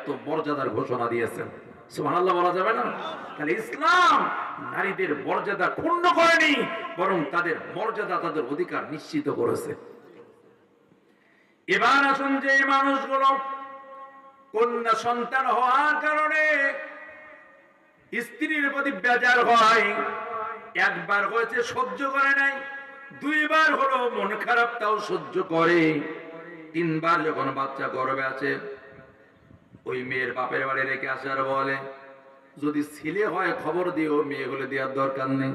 এত মর্যাদার ঘোষণা দিয়েছেন। সুবহানাল্লাহ বলা যাবে না? তাহলে ইসলাম নারীদের মর্যাদা ক্ষুণ্ণ করেনি, বরং তাদের মর্যাদা, তাদের অধিকার নিশ্চিত করেছে। এবার আসুন, যে মানুষগুলো কন্যা সন্তান হওয়ার কারণে স্ত্রীর প্রতি বেজার হয়, একবার হয়েছে সহ্য করে নাই, দুইবার হলো মন খারাপ তাও সহ্য করে, তিনবার যখন বাচ্চা গর্ভে আছে ওই মেয়ের বাপের বাড়ি রেখে আসার বলে, যদি ছেলে হয় খবর দিও, মেয়েগুলো দেওয়ার দরকার নেই,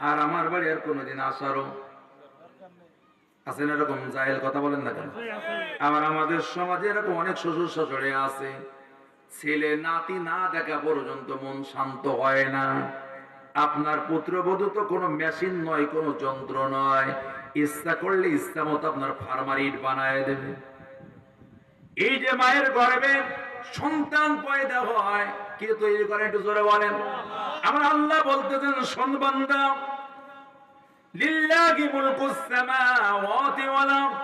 আর আমার বাড়ি আর কোনোদিন আসারও আছেন। এরকম জাহেল কথা বলেন না কেন? আবার আমাদের সমাজে এরকম অনেক শ্বশুর শাশুড়ি আছে, ছেলে নাতি না দেখা পর্যন্ত মন শান্ত হয় না। আপনার পুত্রবধূ তো কোনো মেশিন নয়, কোনো যন্ত্র নয়, ইচ্ছা করলে ইচ্ছা মতো আপনার ফার্মার ইট বানায় দেবে। এই যে মায়ের গর্ভে সন্তান পয়দা হয়, কে তৈরি করে একটু জোরে বলেন? আমার আল্লাহ বলতেছেন, শোন বান্দা, লিল্লাহি মুলকুস সামাওয়াতি ওয়াল আরদ,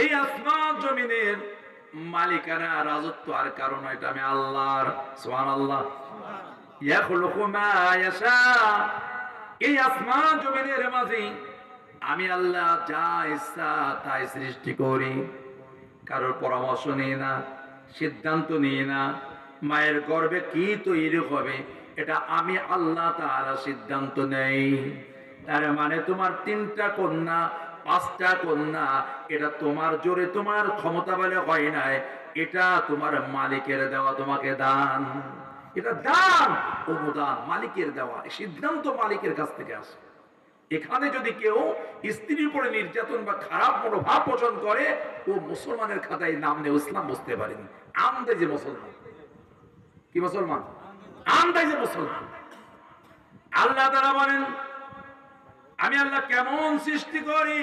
এই আসমান জমিনের মালিকানা রাজত্ব আর কারণ এটা আমি আল্লাহর। সুবহানাল্লাহ। ইয়াখলুকু মা ইয়াশা, এই আসমান জমিনের মাঝে আমি আল্লাহ যা ইচ্ছা তাই সৃষ্টি করি, কারোর পরামর্শ নিই না, সিদ্ধান্ত নিই না। মায়ের গর্ভে কি তৈরি হবে এটা আমি আল্লাহ তাআলা সিদ্ধান্ত নেই। তার মানে তোমার 3টা কন্যা 5টা কন্যা এটা তোমার জোরে তোমার ক্ষমতা বলে হয় নাই, এটা তোমার মালিকের দেওয়া তোমাকে দান। এটা দান, অনুদান, মালিকের দেওয়া, সিদ্ধান্ত মালিকের কাছ থেকে আসে। এখানে যদি কেউ স্ত্রীর উপরে নির্যাতন বা খারাপ মনোভাব পোষণ করে, ও মুসলমানের খাতায় নাম নেই, ইসলাম বুঝতে পারেনি। আন্দাজে মুসলমান। কি মুসলমান? আন্দাজে মুসলমান। আল্লাহ তাআলা বলেন, আমি আল্লাহ কেমন সৃষ্টি করি,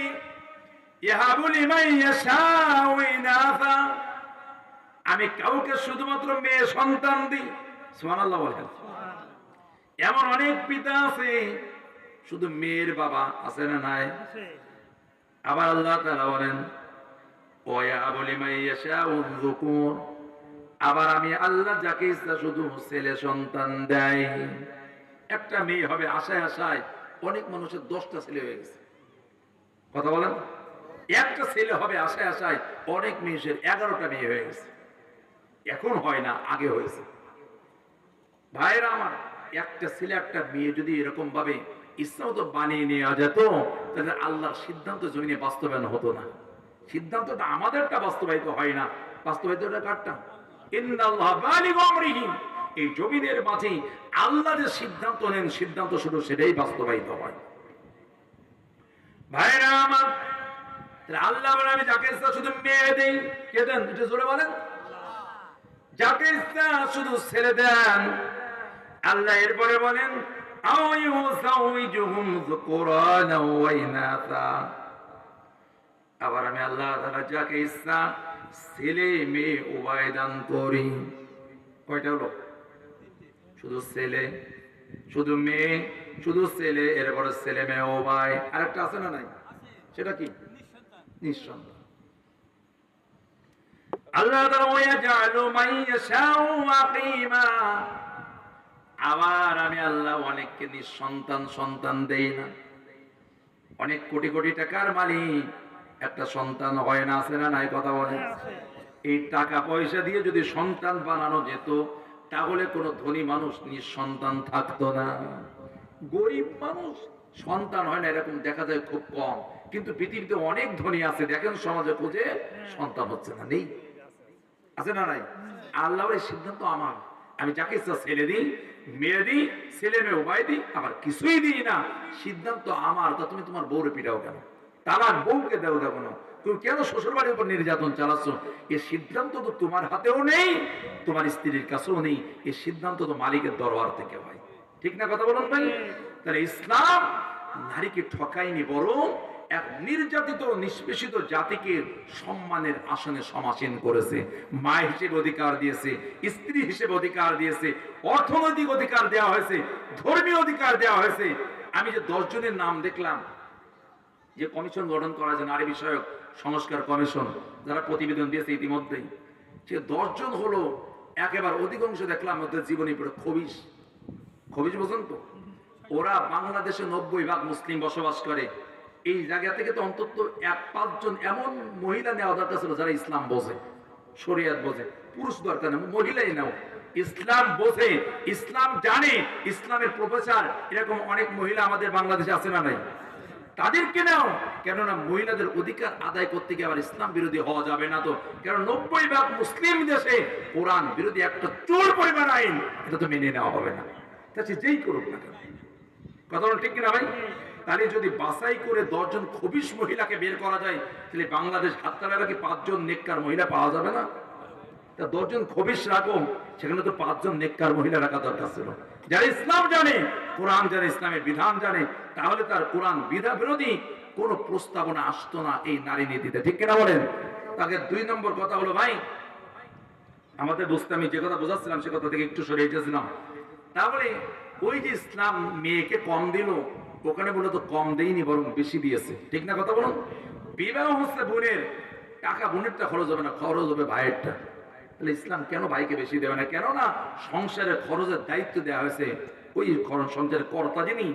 ইয়াহাবু লিমান ইয়াশাউ ইনাসা, আমি কাউকে শুধুমাত্র মেয়ে সন্তান দিই। সুবহানাল্লাহ বলেন। এমন অনেক পিতা আছে শুধু মেয়ের বাবা, আছে না নাই? আবার আল্লাহ তাআলা বলেন, ওয়া ইয়াহাবু লিমান ইয়াশাউ যুকুর, আবার আমি আল্লাহ যাকে ইচ্ছা শুধু ছেলে সন্তান দেয়। একটা মেয়ে হবে আশায় আশায় অনেক মানুষের 10টা ছেলে হয়ে গেছে। কথা বলেন? একটা ছেলে হবে আশায় আশায় অনেক মানুষের 11টা মেয়ে হয়ে গেছে। এখন হয় না, আগে হয়েছে। ভাইরা আমার, একটা ছেলে একটা মেয়ে যদি এরকম ভাবে ইচ্ছা মতো বানিয়ে নেওয়া যেত, তাহলে আল্লাহর সিদ্ধান্ত জমিনে বাস্তবায়ন হতো না। সিদ্ধান্তটা আমাদেরটা বাস্তবায়িত হয় না, বাস্তবায়িত কারটা? ইন্নাল্লাহা বালিগু আমরিহি, এই জমিনের মাঝে আল্লাহ যে সিদ্ধান্ত নেন, সিদ্ধান্ত শুধু সেটাই বাস্তবায়িত হয়। ভাইরা আমার, আল্লাহ বলেন, আমি যাকে ইচ্ছা শুধু মেয়ে দেই। কে দেন? এটা জোরে বলেন। যাকে ইচ্ছা শুধু ছেলে দেন। আল্লাহ এরপরে বলেন, আও ইউসাউইজুহুম যুকুরানা ওয়া ইনাসা, আবার আমি আল্লাহ তাআলা যাকে ইচ্ছা ছেলে মেয়ে উভয় দান করি। কয়টা হলো? শুধু ছেলে, শুধু মেয়ে, শুধু ছেলে, এরপরে ছেলে মেয়ে উভয়। আরেকটা আছে না নাই? সেটা কি? নিঃসন্তান। আল্লাহ তাআলা ওয়াজআলু মান ইয়াশাউ আকিমা, আবার আমি আল্লাহ অনেককে নিঃসন্তান সন্তান দেই না। অনেক কোটি কোটি টাকার মালিক, একটা সন্তান হয় না, আছে না নাই? কথা বলেন। এই টাকা পয়সা দিয়ে যদি সন্তান বানানো যেত, তাহলে কোনো ধনী মানুষ নিঃসন্তান থাকতো না। গরিব মানুষ সন্তান হয় না এরকম দেখা যায় খুব কম, কিন্তু পৃথিবীতে অনেক ধনী আছে, দেখেন সমাজে খুঁজে সন্তান হচ্ছে না। নেই? আছে না নাই? আল্লাহর সিদ্ধান্ত আমার, আমি যাকে ইচ্ছা ছেলে দিই, মেয়ে দিই, ছেলে মেয়ে উভয় দিই, আবার কিছুই দিই না, সিদ্ধান্ত আমার। তা তুমি তোমার বউরে পিটাও কেন? তালাক বউকে দেও দেবো না, তুমি কেন শ্বশুর বাড়ির উপর নির্যাতন চালাচ্ছ? এই সিদ্ধান্ত তো তোমার হাতেও নেই, তোমার স্ত্রীর কাছেও নেই। এই সিদ্ধান্ত তো মালিকের দরবার থেকে হয়। ঠিক না কথা বলুন ভাই? তাহলে ইসলাম নারীকে ঠকায়নি, বরং এক নির্যাতিত নিষ্পেষিত জাতিকে সম্মানের আসনে সমাসীন করেছে। মা হিসেবে অধিকার দিয়েছে, স্ত্রী হিসেবে অধিকার দিয়েছে, অর্থনৈতিক অধিকার দেওয়া হয়েছে, ধর্মীয় অধিকার দেওয়া হয়েছে। আমি যে 10 জনের নাম দেখলাম যে কমিশন গঠন করা হয়েছে, নারী বিষয়ক সংস্কার কমিশন, যারা প্রতিবেদন দিয়েছে ইতিমধ্যেই, সে 10 জন হলো একেবারে অধিকাংশ দেখলাম ওদের জীবনী পুরো খবিশ। খবিশ বোঝেন তো? ওরা বাংলাদেশে 90% মুসলিম বসবাস করে। এই জায়গা থেকে তো অন্তত 1-5 জন এমন মহিলা নেওয়া দরকার ছিল যারা ইসলাম বোঝে, শরিয়াত বোঝে। পুরুষ দরকার না, মহিলাই নাও, ইসলাম বোঝে, ইসলাম জানে, ইসলামের প্রফেসর। এরকম অনেক মহিলা আমাদের বাংলাদেশে আছে না নাই? তাদেরকে নাও, কেননা মহিলাদের অধিকার আদায় করতে গিয়ে আবার ইসলাম বিরোধী হওয়া যাবে না। তো কারণ 90% মুসলিম দেশে কোরআন বিরোধী একটা চোর পরিমাণ আইন, এটা তো মেনে নেওয়া হবে না, তাহলে যেই করুক না কেন। কথা বল ঠিক কিনা ভাই? তাহলে যদি বাছাই করে 10 জন খবিশ মহিলাকে বের করা যায়, তাহলে বাংলাদেশ হাততালা কি 5 জন নেককার মহিলা পাওয়া যাবে না? তা 10 জন খবিশ রাখো, সেখানে তো 5 জন নেককার মহিলা রাখা দরকার ছিল, যারা ইসলাম জানে, কোরআন জানে, ইসলামের বিধান জানে। তাহলে তার কোরআন বিধান বিরোধী কোন প্রস্তাবনা আসতো না এই নারী নীতিতে, ঠিক কিনা বলেন? তাকে 2 নম্বর কথা হলো ভাই, আমাদের বুঝতে আমি যে কথা বোঝাচ্ছিলাম সে কথা থেকে একটু সরে এসেছিলাম। তাহলে ওই যে ইসলাম মেয়েকে কম দিল, ওখানে বলে তো কম দেয়নি, বরং বেশি দিয়েছে, ঠিক না কথা বলুন? বিবাহ হচ্ছে বোনের টাকা, বোনেরটা খরচ হবে না, খরচ হবে ভাইয়েরটা। তাহলে ইসলাম কেন ভাইকে বেশি দেবে না? কেননা সংসারের খরচের দায়িত্ব দেওয়া হয়েছে ওই সংসারের কর্তা যিনি,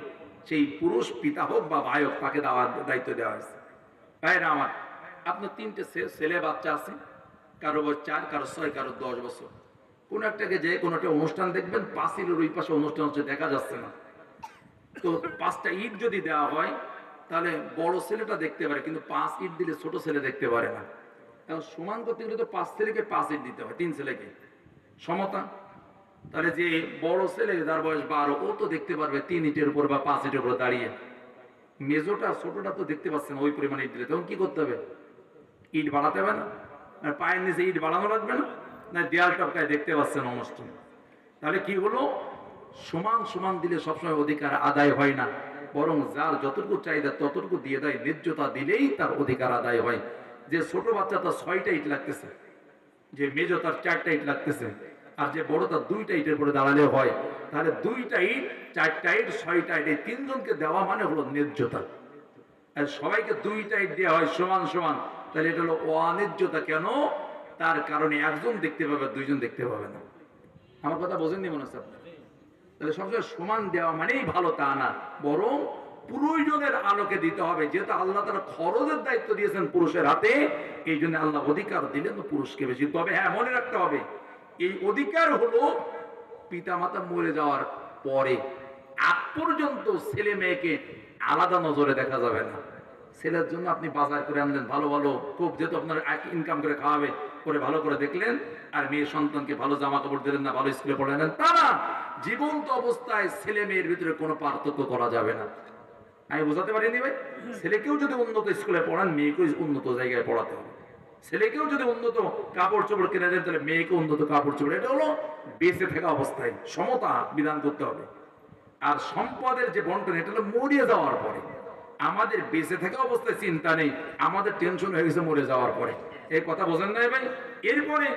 সেই পুরুষ পিতা হোক বা ভাই হোক, তাকে দেওয়ার দায়িত্ব দেওয়া হয়েছে। ভাইরা আমার, আপনার 3টে ছেলে বাচ্চা আছে, কারো বয়স 4, কারো 6, কারো 10 বছর। কোন একটাকে যে কোনো একটা অনুষ্ঠান দেখবেন, পাঁচিলের ওই পাশে অনুষ্ঠান হচ্ছে, দেখা যাচ্ছে না। তো 5টা ইট যদি দেওয়া হয়, তাহলে বড় ছেলেটা দেখতে পারে, কিন্তু 5 ইট দিলে ছোট ছেলে দেখতে পারে না। এখন সমান করতে গেলে তো 5 ছেলেকে 5 ইট দিতে হয়, 3 ছেলেকে সমতা। তাহলে যে বড় ছেলে, যার বয়স 12, ও তো দেখতে পারবে 3 ইটের উপর বা 5 ইটের উপর দাঁড়িয়ে। মেজোটা ছোটটা তো দেখতে পাচ্ছে না ওই পরিমাণে ইট দিলে, তখন কি করতে হবে? ইট বাড়াতে হবে না? আর পায়ের নিচে ইট বাড়ানো লাগবে না? না দেয়াল টপকায় দেখতে পাচ্ছেন অনুষ্ঠান। তাহলে কি হলো? সমান সমান দিলে সবসময় অধিকার আদায় হয় না, বরং যার যতটুকু চাহিদা ততটুকু দিয়ে দেয়, ন্যায্যতা দিলেই তার অধিকার আদায় হয়। যে ছোট বাচ্চা তার 6টা ইট লাগতেছে, যে মেজো তার 4টা ইট লাগতেছে, আর যে বড় তার 2টা ইটের পরে দাঁড়ালে হয়। তাহলে 2টা ইট, 4টা ইট, 6টা ইট, এই 3 জনকে দেওয়া মানে হলো ন্যায্যতা। আর সবাইকে 2টা ইট দেওয়া হয় সমান সমান, তাহলে এটা হলো অন্যায্যতা। কেন? তার কারণে একজন দেখতে পাবে, 2 জন দেখতে পাবে না। আমার কথা বোঝেননি মনে হচ্ছে আপনার? তাহলে সবসময় সমান দেওয়া মানেই ভালো তা না, বরং প্রয়োজনের আলোকে দিতে হবে। যেহেতু আল্লাহ তারা খরচের দায়িত্ব দিয়েছেন পুরুষের হাতে, এই জন্য আল্লাহ অধিকার দিলেন তো পুরুষকে বেশি। তবে হ্যাঁ, মনে রাখতে হবে, এই অধিকার হলো পিতা মাতা মরে যাওয়ার পরে। আগ পর্যন্ত ছেলে মেয়েকে আলাদা নজরে দেখা যাবে না। ছেলের জন্য আপনি বাজার করে আনলেন ভালো ভালো, খুব, যেহেতু আপনার ইনকাম করে খাওয়াবে, করে ভালো করে দেখলেন, আর মেয়ে সন্তানকে ভালো জামা কাপড় দিলেন না, ভালো স্কুলে পড়ালেন, তা না। জীবন্ত অবস্থায় ছেলে মেয়ের ভিতরে কোনো পার্থক্য করা যাবে না। আমি বোঝাতে পারিনি ভাই? ছেলেকেও যদি উন্নত স্কুলে পড়ান, মেয়েকেও উন্নত জায়গায় পড়াতে হবে। ছেলেকেও যদি উন্নত কাপড় চোপড় কিনে দেন, তাহলে মেয়েকে উন্নত কাপড় চোপড়। এটা হলো বেঁচে থাকা অবস্থায় সমতা বিধান করতে হবে। আর সম্পদের যে বন্টন, এটা হলো মরিয়ে যাওয়ার পরে। আমাদের বেঁচে থাকা অবস্থায় চিন্তা নেই, আমাদের টেনশন হয়ে গেছে মরে যাওয়ার পরে। এই কথা বোঝেন না ভাই? এরপরে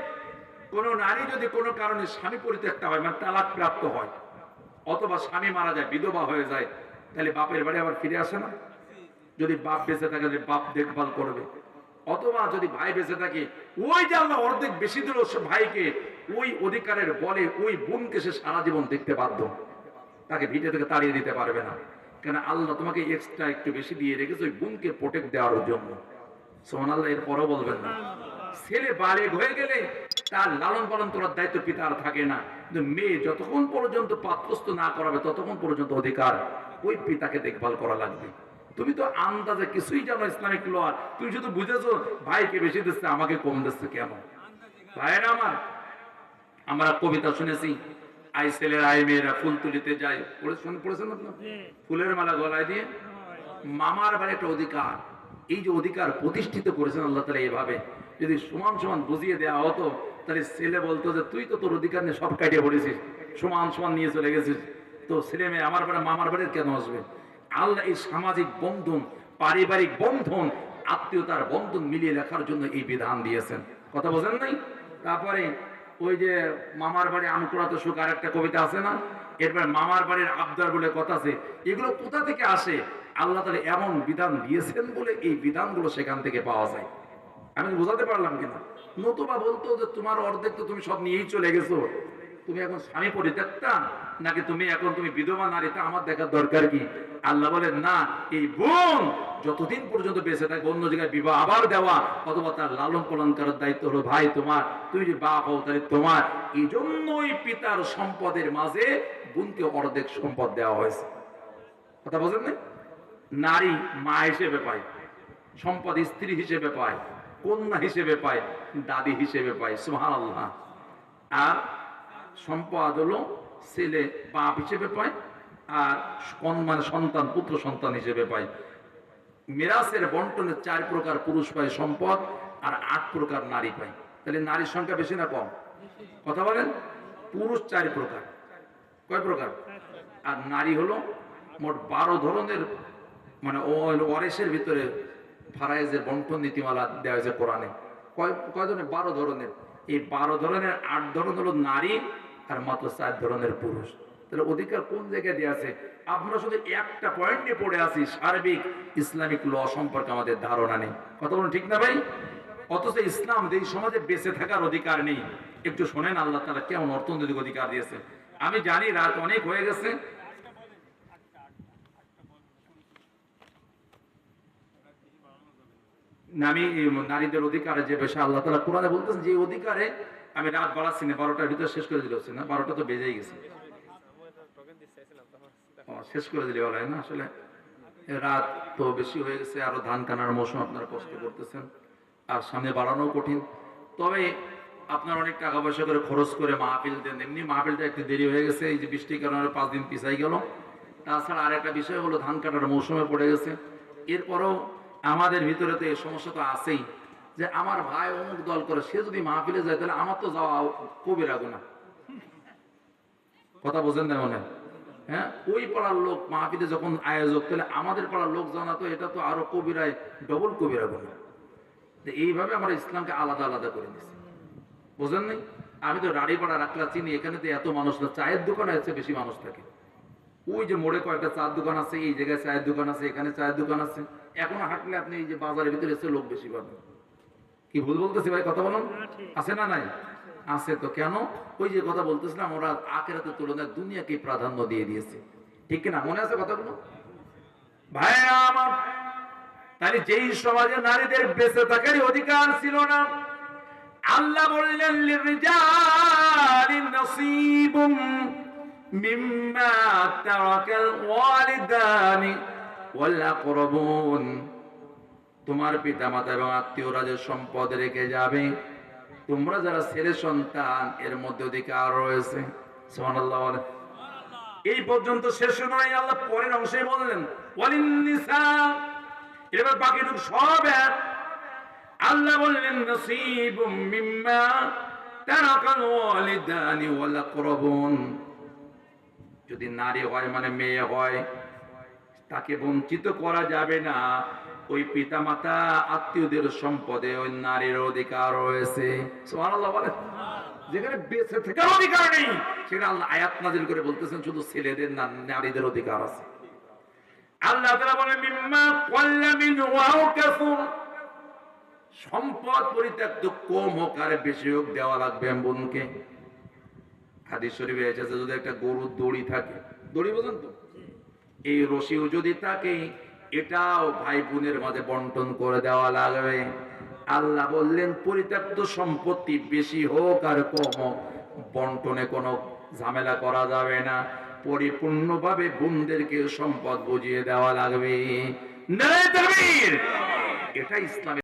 কোন নারী যদি কোনো কারণে স্বামী পরিত্যক্তা হয়, মানে তালাক প্রাপ্ত হয়, অথবা স্বামী মারা যায়, বিধবা হয়ে যায়, তাহলে বাপের বাড়ি আবার ফিরে আসে না? যদি বাপ বেঁচে থাকে, বাপ দেখভাল করবে। অথবা যদি ভাই বেঁচে থাকে, ওই যে আল্লাহ অর্ধেক বেশি দিল ভাইকে, ওই অধিকারের বলে ওই বোনকে সে সারা জীবন দেখতে বাধ্য, তাকে ভিটে থেকে তাড়িয়ে দিতে পারবে না। কেন? আল্লাহ তোমাকে এক্সট্রা একটু বেশি দিয়ে রেখেছে ওই বোনকে প্রোটেক্ট দেওয়ার জন্য। সুবহানাল্লাহ। এর পরও বলবেন না। ছেলে বালেগ হয়ে গেলে তার লালন পালন করার দায়িত্ব পিতার থাকে না, কিন্তু মেয়ে যতক্ষণ পর্যন্ত পাত্রস্থ না করাবে ততক্ষণ পর্যন্ত অধিকার ওই পিতাকে দেখভাল করা লাগবে। তুমি তো আন্দাজে কিছুই জানো ইসলামিক ল, তুমি শুধু বুঝেছো ভাইকে বেশি দিচ্ছে আমাকে কম দিচ্ছে কেন? ভাইয়েরা আমার, আমরা কবিতা শুনেছি, আই ছেলের আই মেয়েরা ফুল তুলিতে যায়, পড়েছেন আপনার? ফুলের মালা গলায় দিয়ে মামার বাড়ি একটা অধিকার। এই যে অধিকার প্রতিষ্ঠিত করেছেন আল্লাহ তাআলা, এভাবে যদি সমান সমান বুঝিয়ে দেওয়া হতো, তাহলে ছেলে বলতো যে তুই তো তোর অধিকার নিয়ে সব কাটিয়ে পড়েছিস, সমান সমান নিয়ে চলে গেছিস, তো ছেলে মেয়ে আমার বাড়ি মামার বাড়ির কেন আসবে? আল্লাহ এই সামাজিক বন্ধন, পারিবারিক বন্ধন, আত্মীয়তার বন্ধন মিলিয়ে রাখার জন্য এই বিধান দিয়েছেন। কথা বোঝেন নাই? তারপরে ওই যে মামার বাড়ি আমকুড়াতে সুখ, আর একটা কবিতা আছে না? এরপরে মামার বাড়ির আবদার বলে কথা আছে। এগুলো কোথা থেকে আসে? আল্লাহ তাআলা এমন বিধান দিয়েছেন বলে এই বিধানগুলো সেখান থেকে পাওয়া যায়। আমি বোঝাতে পারলাম কিনা? নতুবা বলতো যে তোমার অর্ধেক তো তুমি সব নিয়েই চলে গেছো, তুমি এখন স্বামী পরিত্যক্তা নাকি তুমি এখন তুমি বিধবা নারী, তা আমার দেখার দরকার কি? আল্লাহ বলেন না, এই বোন যতদিন পর্যন্ত বেঁচে থাকে অন্য জায়গায় বিবাহ আবার দেওয়া অথবা তার লালন পালন করার দায়িত্ব হলো ভাই তোমার, তুই যে বাপ হও তাহলে তোমার। এই জন্যই পিতার সম্পদের মাঝে বোনকে অর্ধেক সম্পদ দেওয়া হয়েছে। কথা বোঝেন না? নারী মা হিসেবে পায় সম্পদ, স্ত্রী হিসেবে পায়, কন্যা হিসেবে পায়, দাদি হিসেবে পায়। সুবহানাল্লাহ। আর সম্পদ হলো ছেলে বাপ হিসেবে পায়, আর মানে সন্তান পুত্র সন্তান হিসেবে পায়। মিরাসের বন্টনে 4 প্রকার পুরুষ পায় সম্পদ, আর 8 প্রকার নারী পায়। তাহলে নারীর সংখ্যা বেশি না কম? কথা বলেন। পুরুষ 4 প্রকার, কয় প্রকার? আর নারী হলো মোট 12 ধরনের, মানে ওয়ারিসের ভিতরে ফারায়েজের বন্টন নীতিমালা দেওয়া হয়েছে কোরআনে। কয় ধরনের? 12 ধরনের। এই 12 ধরনের 8 ধরন হলো নারী আর মাত্র 4 ধরনের পুরুষ। তাহলে অধিকার কোন জায়গায় দেওয়া আছে? আমরা শুধু একটা পয়েন্ট নিয়ে পড়ে আছি, সার্বিক ইসলামিক ল সম্পর্কে আমাদের ধারণা নেই। কথা বলুন ঠিক না ভাই? অথচ ইসলাম এই সমাজে বেঁচে থাকার অধিকার নেই। একটু শোনেন আল্লাহ তাআলা কেমন অর্থনৈতিক অধিকার দিয়েছে। আমি জানি রাত অনেক হয়ে গেছে, আমি নারীদের অধিকারে যে বিষয় আল্লাহ তাআলা কোরআনে বলতেছেন, যে অধিকারে আমি রাত বাড়াচ্ছি না, 12টার ভিতরে শেষ করে দিলে হচ্ছে না, 12টা তো বেজেই গেছে। শেষ করে দিলে বলে না, আসলে রাত তো বেশি হয়ে গেছে, আরো ধান কানার মৌসুম, আপনারা কষ্ট করতেছেন, আর সামনে বাড়ানো কঠিন। তবে আপনার অনেক টাকা পয়সা করে খরচ করে মাহফিল দেন, এমনি মাহফিলটা একটু দেরি হয়ে গেছে, এই যে বৃষ্টির কারণে 5 দিন পিছাই গেল। তাছাড়া আরেকটা বিষয় হলো ধান কাটার মৌসুমে পড়ে গেছে। এরপরও আমাদের ভিতরে তো এই সমস্যা তো আছেই, যে আমার ভাই অমুক দল করে, সে যদি মাহফিলে যায় তাহলে আমার তো যাওয়া কবিরা গুনাহ। কথা বোঝেন না মনে? হ্যাঁ, ওই পাড়ার লোক মাহফিলে যখন আয়োজক, তাহলে আমাদের পাড়ার লোক জানাতো, এটা তো আরো কবিরায় ডবল কবিরা গুনাহ। এইভাবে আমরা ইসলামকে আলাদা আলাদা করে দিচ্ছি, বোঝেন নাই? আমি তো রাড়িপাড়া রাখলা চিনি, এখানে তো এত মানুষ না, চায়ের দোকানে এসে বেশি মানুষ থাকে। ওই যে মোড়ে কয়েকটা চায়ের দোকান আছে, এই জায়গায় চায়ের দোকান আছে, এখানে চায়ের দোকান আছে। এখনো হাঁটলে আপনি এই যে বাজারের ভিতরে এসে লোক বেশি পাবেন। কি ভুল বলতেছি ভাই? কথা বলুন। আছে না নাই? আছে তো। কেন? ওই যে কথা বলতেছিলাম, ওরা আখিরাতের তুলনায় দুনিয়াকে প্রাধান্য দিয়ে দিয়েছে, ঠিক কিনা? মনে আছে কথাগুলো ভাই আমার? তাহলে যেই সমাজে নারীদের বেঁচে থাকার অধিকার ছিল না, আল্লাহ বললেন লিররিজালি নাসীবুম মিম্মা তারাকাল ওয়ালিদানি ওয়াল আকরাবুন, তোমার পিতামাতা এবং আত্মীয়রা যে সম্পদ রেখে যাবে, তোমরা যারা ছেলে সন্তান, এর মধ্যে অধিকার রয়েছে। সুবহানাল্লাহ। এই পর্যন্ত শেষ নয়, আল্লাহ পরের অংশে বললেন ওয়ালিন নিসা। এবার বাকিটুকু সব এক। আল্লাহ বললেন নাসীবুম মিম্মা তারাকাল ওয়ালিদানি ওয়াল আকরাবুন। যদি নারী হয় মানে মেয়ে হয়, তাকে বঞ্চিত করা যাবে না। ওই পিতামাতা আত্মীয়দের সম্পদে ওই নারীর অধিকার রয়েছে। সুবহানাল্লাহ বলেন। যেখানে বেঁচে থাকার অধিকার নেই, সেখানে আল্লাহ আয়াত নাযিল করে বলতেছেন শুধু ছেলেদের না, নারীদের অধিকার আছে। আল্লাহ তাআলা বলেন মিম্মা ক্বাল্লা মিনহু আও কাসুর, সম্পদ পরিত্যক্ত কম হোক আর বেশি হোক দেওয়া লাগবে বোনকে। হাদিস শরীফে এসেছে, যদি একটা গরুর দড়ি থাকে, দড়ি বোঝেন তো, এই রশিও যদি থাকে, এটাও ভাই বোনের মাঝে বন্টন করে দেওয়া লাগবে। আল্লাহ বললেন পরিত্যক্ত সম্পত্তি বেশি হোক আর কম হোক, বন্টনে কোনো ঝামেলা করা যাবে না, পরিপূর্ণভাবে বোনদেরকে সম্পদ বুঝিয়ে দেওয়া লাগবে। নারে তাকবীর! এটা ইসলাম।